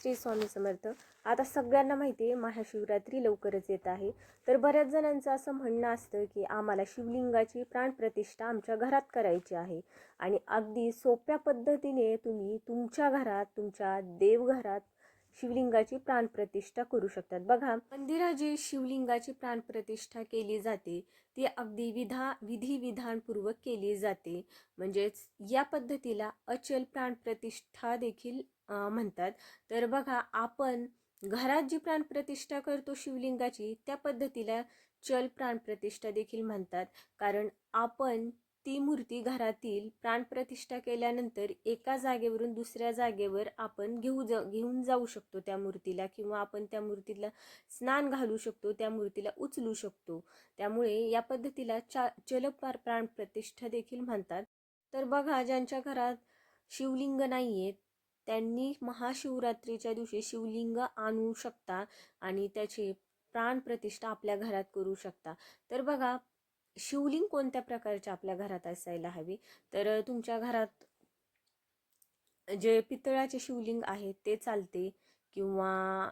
श्री स्वामी समर्थ. आता सगळ्यांना माहिती आहे महाशिवरात्री लवकरच येत आहे. तर बऱ्याच जणांचं असं म्हणणं असतं की आम्हाला शिवलिंगाची प्राणप्रतिष्ठा आमच्या घरात करायची आहे आणि अगदी सोप्या पद्धतीने तुम्ही तुमच्या घरात, तुमच्या देवघरात शिवलिंगाची प्राणप्रतिष्ठा करू शकतात. बघा, मंदिरात जी शिवलिंगाची प्राणप्रतिष्ठा केली जाते ती अगदी विधानपूर्वक केली जाते. म्हणजेच या पद्धतीला अचल प्राणप्रतिष्ठा देखील म्हणतात. तर बघा, आपण घरात जी प्राणप्रतिष्ठा करतो शिवलिंगाची त्या पद्धतीला चल प्राणप्रतिष्ठा देखील म्हणतात. कारण आपण ती मूर्ती घरातील प्राणप्रतिष्ठा केल्यानंतर एका जागेवरून दुसऱ्या जागेवर आपण घेऊन जाऊ शकतो त्या मूर्तीला, किंवा आपण त्या मूर्तीला स्नान घालू शकतो, त्या मूर्तीला उचलू शकतो. त्यामुळे या पद्धतीला चल प्राणप्रतिष्ठा देखील म्हणतात. तर बघा, ज्यांच्या घरात शिवलिंग नाहीये त्यांनी महाशिवरात्रीच्या दिवशी शिवलिंग आणू शकता आणि त्याची प्राणप्रतिष्ठा आपल्या घरात करू शकता. तर बघा, शिवलिंग कोणत्या प्रकारचे आपल्या घरात असायला हवे, तर तुमच्या घरात जे पितळाचे शिवलिंग आहे ते चालते, किंवा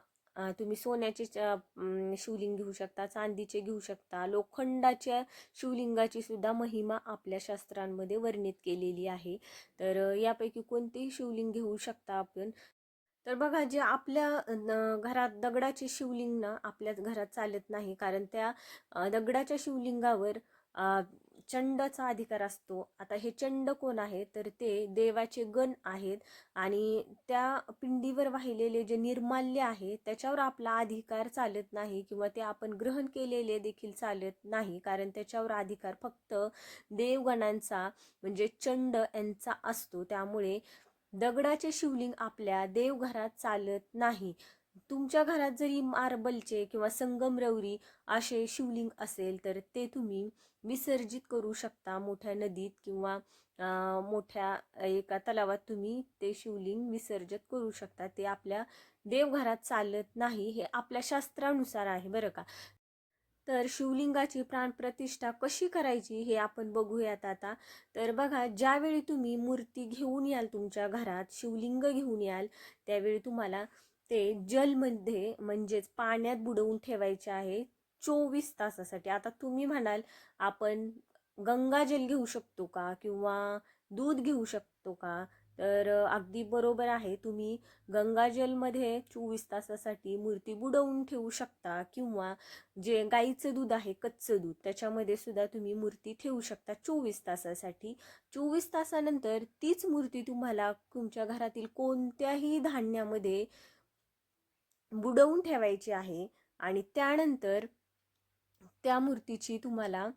तुम्ही सोन्याचे शिवलिंग घेऊ शकता, चांदीचे घेऊ शकता. लोखंडाच्या शिवलिंगाची सुद्धा महिमा आपल्या शास्त्रांमध्ये वर्णित केलेली आहे. तर यापैकी कोणतेही शिवलिंग घेऊ शकता आपण. तर बघा, जे आपल्या घरात दगडाचे शिवलिंग ना आपल्या घरात चालत नाही, कारण त्या दगडाच्या शिवलिंगावर चंडचा अधिकार असतो. आता हे चंड कोण आहे, तर ते देवाचे गण आहेत आणि त्या पिंडीवर वाहिलेले जे निर्माल्य आहे त्याच्यावर आपला अधिकार चालत नाही, किंवा ते आपण ग्रहण केलेले देखील चालत नाही, कारण त्याच्यावर अधिकार फक्त देवगणांचा म्हणजे चंड यांचा असतो. त्यामुळे दगडाचे शिवलिंग आपल्या देवघरात चालत नाही. तुमच्या घरात जरी मार्बलचे किंवा संगमरवरी असे शिवलिंग असेल तर ते तुम्ही विसर्जित करू शकता मोठ्या नदीत, किंवा मोठ्या एका तलावात तुम्ही ते शिवलिंग विसर्जित करू शकता. ते आपल्या देवघरात चालत नाही, हे आपल्या शास्त्रानुसार आहे बरं का. तर शिवलिंगाची प्राणप्रतिष्ठा कशी करायची हे आपण बघूयात आता. तर बघा, ज्यावेळी तुम्ही मूर्ती घेऊन याल, तुमच्या घरात शिवलिंग घेऊन याल, त्यावेळी तुम्हाला ते जलमध्ये म्हणजेच पाण्यात बुडवून ठेवायचे आहे 24 तासासाठी. आता तुम्ही म्हणाल, आपण गंगाजल घेऊ शकतो का, किंवा दूध घेऊ शकतो का, तर अगदी बरोबर आहे. तुम्ही गंगाजलमध्ये 24 तासासाठी मूर्ती बुडवून ठेवू शकता, किंवा जे गाईचं दूध आहे, कच्चं दूध, त्याच्यामध्ये सुद्धा तुम्ही मूर्ती ठेवू शकता 24 तासासाठी. 24 तासानंतर तीच मूर्ती तुम्हाला तुमच्या घरातील कोणत्याही धान्यामध्ये बुडवून ठेवायची आहे आणि त्यानंतर त्या मूर्तीची तुम्हाला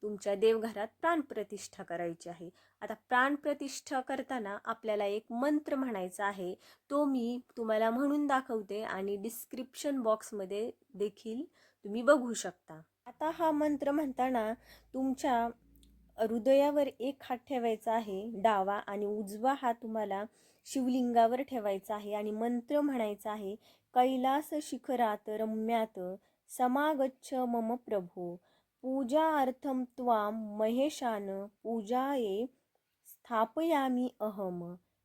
तुमच्या देवघरात प्राणप्रतिष्ठा करायची आहे. आता प्राणप्रतिष्ठा करताना आपल्याला एक मंत्र म्हणायचा आहे, तो मी तुम्हाला म्हणून दाखवते आणि डिस्क्रिप्शन बॉक्समध्ये देखील तुम्ही बघू शकता. आता हा मंत्र म्हणताना तुमच्या हृदयावर एक हात ठेवायचा आहे डावा, आणि उजवा हात तुम्हाला शिवलिंगावर ठेवायचा आहे आणि मंत्र म्हणायचा आहे, कैलास शिखरात रम्यात समागच्छ मम प्रभो पूजार्थम त्वाम महेशान पूजाये स्थापयामी अहम.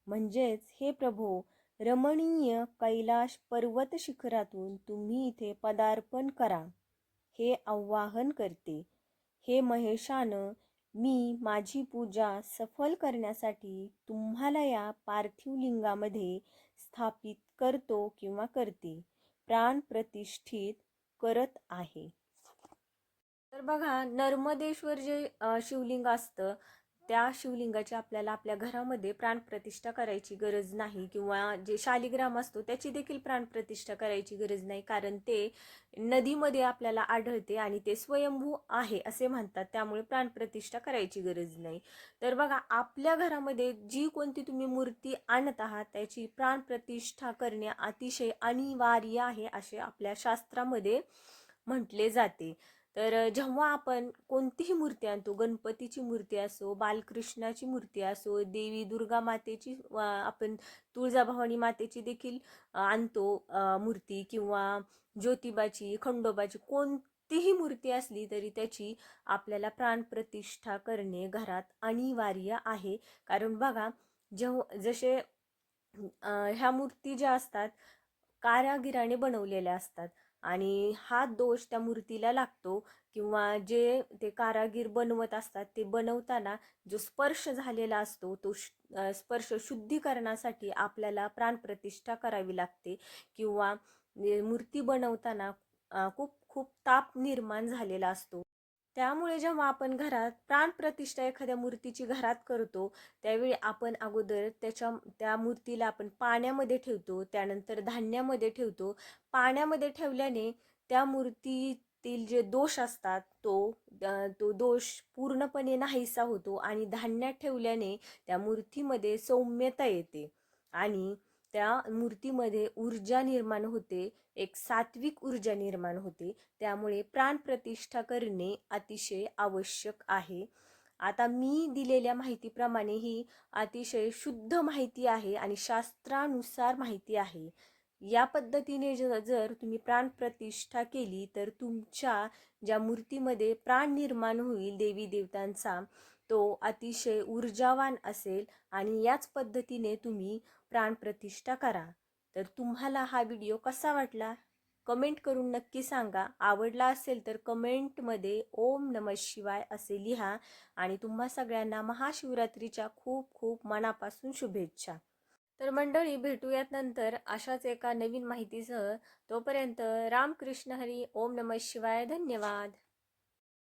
म्हणजेच, हे प्रभो, रमणीय कैलाश पर्वत शिखरातून तुम्ही इथे पदार्पण करा, हे आवाहन करते. हे महेशान, मी माझी पूजा सफल करण्यासाठी तुम्हाला या पार्थिव लिंगामध्ये स्थापित करतो किंवा करते, प्राण प्रतिष्ठित करत आहे. तर बघा, नर्मदेश्वर जे शिवलिंग असतं त्या शिवलिंगाची आपल्याला आपल्या घरामध्ये प्राणप्रतिष्ठा करायची गरज नाही, किंवा जे शालिग्राम असतो त्याची देखील प्राणप्रतिष्ठा करायची गरज नाही, कारण ते नदीमध्ये आपल्याला आढळते आणि ते स्वयंभू आहे असे म्हणतात. त्यामुळे प्राणप्रतिष्ठा करायची गरज नाही. तर बघा, आपल्या घरामध्ये जी कोणती तुम्ही मूर्ती आणत आहात त्याची प्राणप्रतिष्ठा करणे अतिशय अनिवार्य आहे असे आपल्या शास्त्रामध्ये म्हटले जाते. तर जेव्हा आपण कोणतीही मूर्ती आणतो, गणपतीची मूर्ती असो, बालकृष्णाची मूर्ती असो, देवी दुर्गा मातेची, आपण तुळजाभवानी मातेची देखील आणतो मूर्ती, किंवा ज्योतिबाची, खंडोबाची, कोणतीही मूर्ती असली तरी त्याची आपल्याला प्राणप्रतिष्ठा करणे घरात अनिवार्य आहे. कारण बघा, जसे ह्या मूर्ती ज्या असतात कारागिराने बनवलेल्या असतात आणि हा दोष त्या मूर्तीला लागतो किंवा जे ते कारागीर बनवत असतात ते बनवताना जो स्पर्श झालेला असतो तो स्पर्श शुद्धीकरणासाठी आपल्याला प्राणप्रतिष्ठा करावी लागते किंवा मूर्ती बनवताना खूप खूप ताप निर्माण झालेला असतो. त्यामुळे जेव्हा आपण घरात प्राणप्रतिष्ठा एखाद्या मूर्तीची घरात करतो त्यावेळी आपण अगोदर त्या मूर्तीला आपण पाण्यामध्ये ठेवतो, त्यानंतर धान्यामध्ये ठेवतो. पाण्यामध्ये ठेवल्याने त्या मूर्तीतील जे दोष असतात तो दोष पूर्णपणे नाहीसा होतो आणि धान्यात ठेवल्याने त्या मूर्तीमध्ये सौम्यता येते आणि त्या मूर्तीमध्ये ऊर्जा निर्माण होते, एक सात्विक ऊर्जा निर्माण होते. त्यामुळे प्राणप्रतिष्ठा करणे अतिशय आवश्यक आहे. आता मी दिलेल्या माहितीप्रमाणे ही अतिशय शुद्ध माहिती आहे आणि शास्त्रानुसार माहिती आहे. या पद्धतीने जर तुम्ही प्राणप्रतिष्ठा केली तर तुमच्या ज्या मूर्तीमध्ये प्राण निर्माण होईल देवी देवतांचा तो अतिशय ऊर्जावान असेल आणि याच पद्धतीने तुम्ही प्राणप्रतिष्ठा करा. तर तुम्हाला हा व्हिडिओ कसा वाटला कमेंट करून नक्की सांगा. आवडला असेल तर कमेंटमध्ये ओम नमः शिवाय असे लिहा आणि तुम्हा सगळ्यांना महाशिवरात्रीच्या खूप खूप मनापासून शुभेच्छा. तर मंडळी भेटूयात नंतर अशाच एका नवीन माहितीसह. तोपर्यंत रामकृष्ण हरी. ओम नमः शिवाय. धन्यवाद.